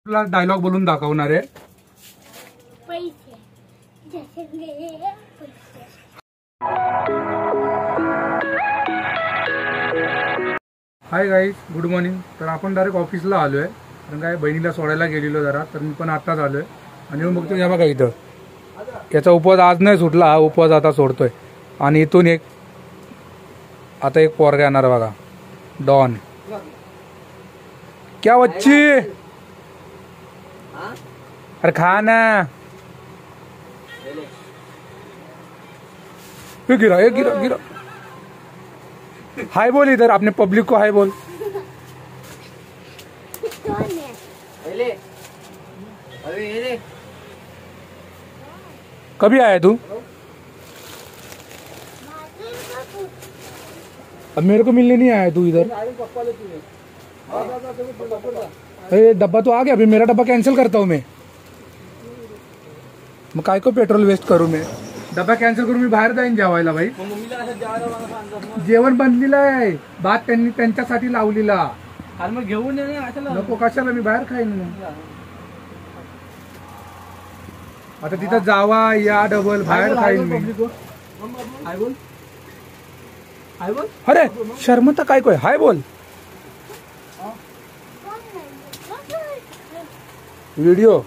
तुला डायलॉग बोलून दाखवणार आहे. Hi guys, good morning. तर आपण डायरेक्ट ऑफिसला आलोय, कारण काय बहिणीला सोडायला गेलेलो जरा, तर मी पण आताच आलोय. आणि मग बघतो या बघा इथं याचा उपवास आज नाही सुटला, हा उपवास आता सोडतोय. आणि इथून आता एक पोरगा येणार बघा, डॉन. क्या बच्ची, अरे खा ना. गिरा गिरा गिरा. हाय बोल इधर, अपने पब्लिक को हाय बोल. कभी आया तू? अब मेरे को मिलने नहीं आया तू इधर. अरे डब्बा तो आ गया, अभी मेरा डब्बा कैंसिल करता हूँ मैं. मग काय को पेट्रोल वेस्ट करू मैं. डब्बा कॅन्सल करून मी बाहेर जाईन जेवायला. भाई जेवण बनलेलं आहे, भात त्यांनी त्यांच्यासाठी लावलेला. मग घेऊन नको कशाला, मी बाहेर खाईन. आता तिथं जावा या डबल बाहेर खाईन मी. अरे शर्मता काय कोय, हाय बोल. व्हिडिओ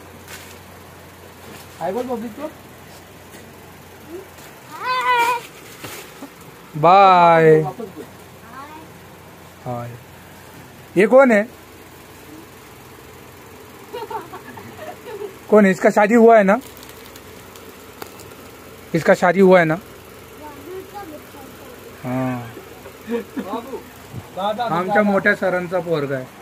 हाय बोल पब्लिक को. बाय. हाय. ये कौन है? कौन है? इसका शादी हुआ है ना? इसका शादी हुआ है ना? हाँ, आमच्या मोठ्या सरांचा पोरगा आहे.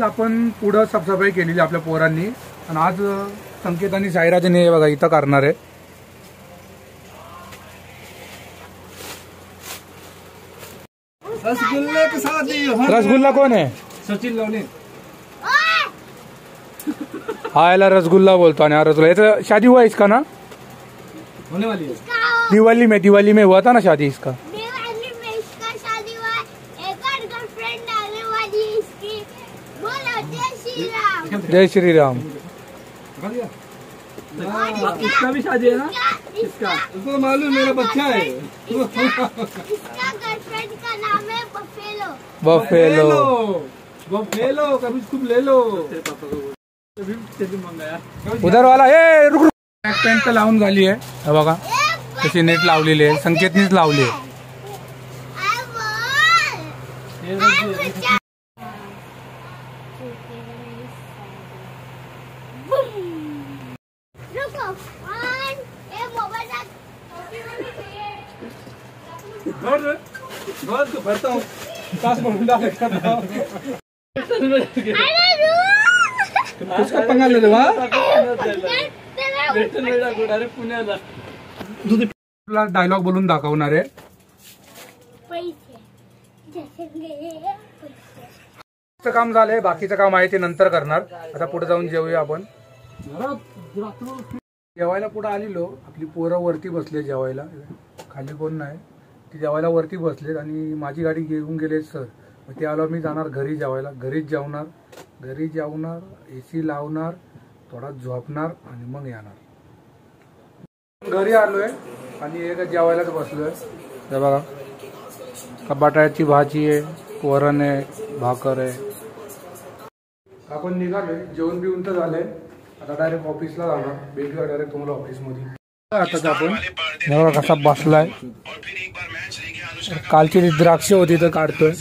आपण पुढं साफसफाई केलेली आपल्या पोरांनी, आणि आज संकेत आणि साईराजने बघा इथं करणार आहे. रसगुल्ले के साथ. रसगुल्ला कौन है? सचिन लोने. हाँ याला रसगुल्ला बोलतो. आणि रसगुल्ला शादी हुआ इसका ना? होने वाली है. दिवाली में हुआ था ना शादी इसका. दिवाली में इसका शादी हुआ. एक और गर्लफ्रेंड आने वाली है इसकी. बोलो जय श्री राम. जय श्री राम. इसका भी शादी है ना? इसका उसको मालूम, मेरा बच्चा है. इसका गर्लफ्रेंड का नाम है बफेलो. बफेलो कभी खूब ले लो. उधर वाला हे रुक. बॅक पॅन्ट तर लावून झाली आहे, हे बघा तशी नेट लावलेली आहे, संकेतनीच लावली आहे. भरता हूँ किसका पंगा ले रहे तुला डायलॉग बोलून दाखवणार आहे. काम झालंय, बाकीचं काम आहे ते नंतर करणार. आता पुढे जाऊन जेवूया आपण. जेवायला पुढे आलेलो, आपली पोरं वरती बसले जेवायला, खाली कोण नाही. ती जेवायला वरती बसलेत आणि माझी गाडी घेऊन गेले सर. मग ते आलो, मी जाणार घरी जेवायला. घरीच जेवणार, एसी लावणार, थोडा झोपणार आणि मग येणार. घरी आलोय आणि एक जेवायलाच बसलोय. हे बघा बटाट्याची भाजी आहे, वरण आहे, भाकर आहे. आपण निघालोय, जेवण बिवून तर झालंय. आता डायरेक्ट ऑफिसला जाणार. भेटूया डायरेक्ट तुम्हाला ऑफिसमध्ये. आता आपण बघा कसा बसलाय. कालची द्राक्ष होती तर काढतोय.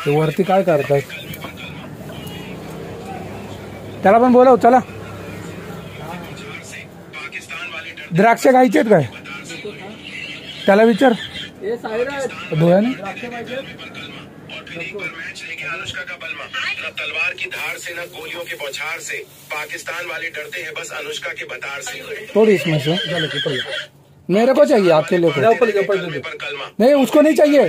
वरती काय करताय? त्याला पण बोलाव, चला. द्राक्ष खायचे काय? त्याला विचार. धुयाने अनुष्का का बलमा न तलवार की धार से न गोलियों के बौछार से. पाकिस्तान वाले डरते हैं बस अनुष्का के बतार से. थोड़ी इसमें से मेरे को चाहिए, आपके लिए को नहीं, उसको नहीं चाहिए.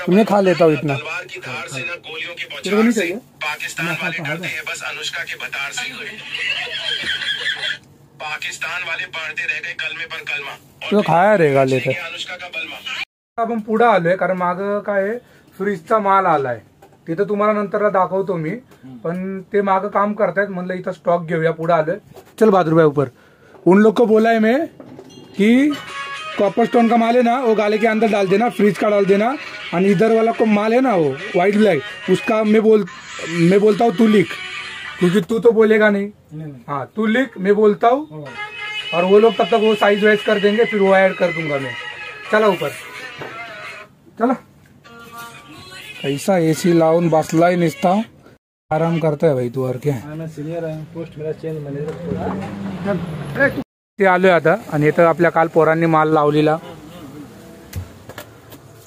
मैं खा लेता हूँ इतना. तलवार की धार से न गोलियों के बौछार से. पाकिस्तान वाले डरते हैं बस अनुष्का के बतार से. पाकिस्तान वाले पढ़ते रह गए कलमे पर कलमा तो खाया रे गाले तर अनुष्का का बलमा। आपण पुढे आलोय कारण मागं काय आहे, फ्रीजचा माल आलाय तिथं तुम्हाला नंतरला दाखवतो मी, पण ते मागं काम करतायत म्हणलं इथं स्टॉक घेऊया, पुढे आलोय। चल बहादुर भाई ऊपर। उन लोग को बोला है मैं कि कॉपर स्टोन का माल है ना वो गाले के अंदर डाल देना, फ्रीज का डाल देना, और इधर वाला को माल है ना वो व्हाइट ब्लैक उसका मैं बोलता हूँ तू लिख, क्योंकि तू तो बोलेगा नहीं। हाँ तू लिख, मैं बोलता हूँ और वो लोग तब तक वो साइज वाइज कर देंगे, फिर वो ऐड कर दूंगा मैं। चला ऊपर चला। ऐसा एसी लावून बसलाय निसता, आराम करताय भाई तू और क्या। सिनियर आहे, पोस्ट मेरा चेंज मॅनेजर। ते आलोय आता आणि इथं आपल्या काल पोरांनी माल लावलेला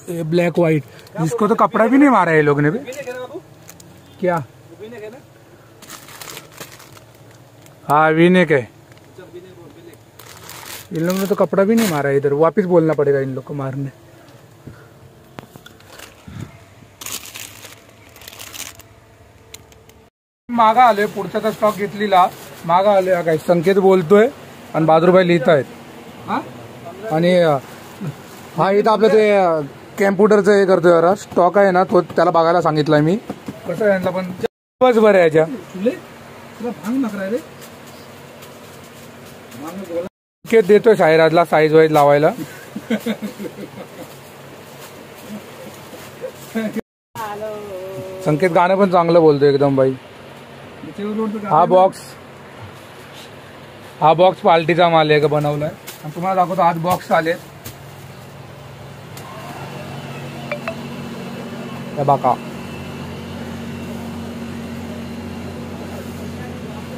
ब्लैक व्हाइट, जिसको तो कपड़ा भी नहीं मारा है लोग ने भी। क्या हाँ वीनेक है, इन लोगों ने तो कपड़ा भी नहीं मारा है, इधर वापस बोलना पड़ेगा इन लोग को मारने। मागा आलोय, पुढचा स्टॉक घेतलेला मागा आलोय काय संकेत बोलतोय आणि बहादुरभाई लिहित आहेत। आणि हा इथं आपलं ते कॅम्प्युटरचं हे करतोय जरा, स्टॉक आहे ना तो त्याला बघायला सांगितलाय मी, कसं आहे यांना पण बस बरं याच्या संकेत देतोय साईराजला साईज वाईज लावायला। संकेत गाणं पण चांगलं बोलतोय एकदम भाई। हा बॉक्स पार्टीचा माल आहे का बनवलाय, आणि तुम्हाला दाखवतो आज बॉक्स आले बाका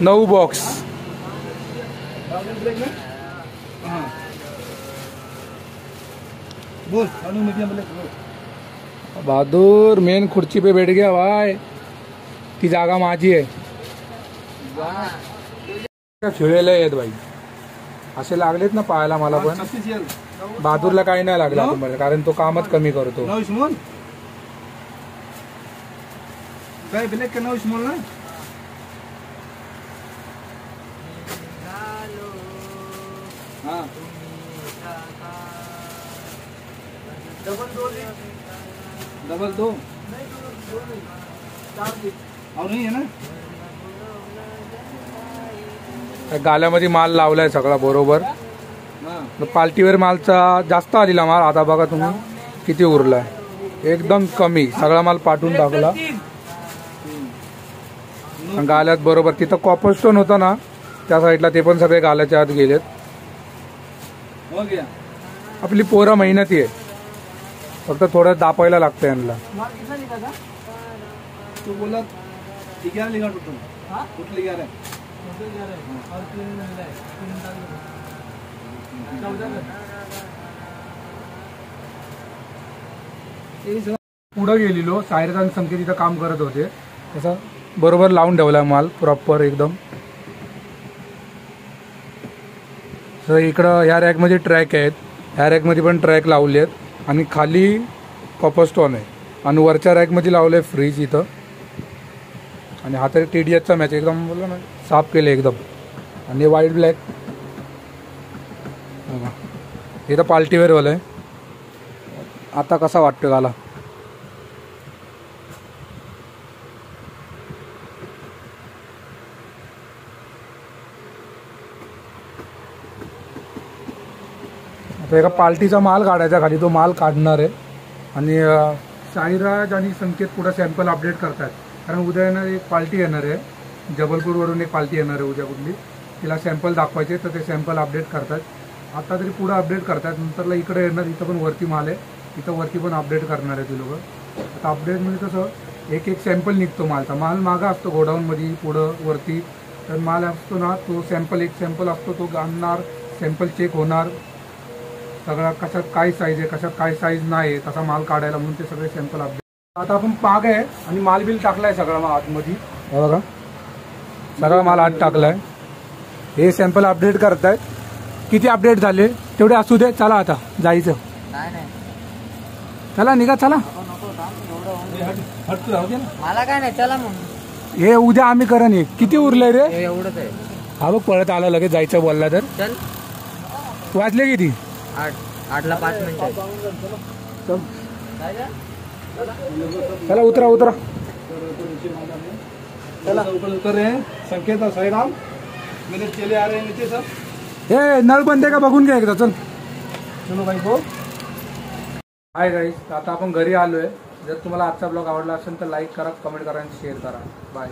9 बॉक्स। बहादुर मेन खुर्ची पे बैठ गया भाई, ती जागा माझी आहे। फिरलेले आहेत भाई, असे लागलेत ना पाहायला मला पण। बहादूरला काही नाही लागला तुम्हाला, कारण तो कामच कमी करतो। काय ब्लॅक का नाव ना हाँ डबल दो और नहीं है ना। गाल्यामध्ये माल लावलाय सगळा बरोबर, पाल्टीवेअर मालचा जास्त आलेला माल आता बघा तुम्ही किती उरलाय, एकदम कमी सगळा माल पाठवून टाकला। गाल्यात बरोबर तिथं कॉपर स्टोन होता ना त्या साईडला, ते पण सगळे गाल्याच्या आत गेलेत। हो गया, आपली पोरं मेहनती आहे, फक्त थोडं दापायला लागतं यांना। तो बोला 11 लिखा टोटल, टोटल 11 पुढे गेलेलो सायरज आणि संकेत इथं काम करत होते, तसा बरोबर लावून ठेवला माल प्रॉपर एकदम। तर इकडं ह्या रॅकमध्ये ट्रॅक आहेत, ह्या रॅकमध्ये पण ट्रॅक लावले आहेत, आणि खाली कॉपर स्टोन आहे, आणि वरच्या रॅकमध्ये लावले फ्रीज इथं। आणि हा तरी TDSचा मॅच एकदम बोललो ना साफ केले एकदम, आणि व्हाईट ब्लॅक इथं पाल्टीवेअरवालं आहे। आता कसा वाटतं गाला, आता एका पार्टीचा माल काढायचा, खाली तो माल काढणार आहे। आणि साईराज आणि संकेत पुढे सॅम्पल अपडेट करतात, कारण उद्या येणार एक पार्टी येणार आहे, जबलपूरवरून एक पार्टी येणार आहे उद्या कुठली, तिला सॅम्पल दाखवायचे, तर ते सॅम्पल अपडेट करतात। आता तरी पुढे अपडेट करतात, नंतरला इकडे येणार, इथं पण वरती माल आहे, इथं वरती पण अपडेट करणार आहे ती लोक। आता अपडेट म्हणजे कसं एक सॅम्पल निघतो मालचा, माल मागा असतो गोडाऊनमध्ये पुढं वरती, तर माल असतो ना तो सॅम्पल एक सॅम्पल असतो, तो आणणार, सॅम्पल चेक होणार, सगळा कशात काय साईज आहे कशात काय साईज नाही तसा माल काढायला, म्हणून ते सगळे सॅम्पल अपडेट। आता आपण पाग आहे आणि माल बिल टाकलाय सगळा माल आतमध्ये, बघा सगळा माल आत टाकलाय। हे सॅम्पल अपडेट करतायत, किती अपडेट झाले तेवढे असू दे। चला आता जायचं, चला निघा, चला मला काय नाही, चला मग हे उद्या आम्ही करा नाही। किती उरले रे? एवढंच आहे, हा बघ पळत आला लगेच जायचं बोलला तर. चल वाजले किती? 8ला 5 मिनिटं. चला उतरा उतरा. चला ऊपर उतर रहे हैं. संकेत और साईराम मेरे चेले आ रहे हैं नीचे सब. हे नळ बंद आहे का बघून घ्या एकदा. चल चलो भाई को. हाय गाईस, आता आपण घरी आलोय. जर तुम्हाला आजचा ब्लॉग आवडला असेल तर लाईक करा, कमेंट करा आणि शेअर करा. बाय.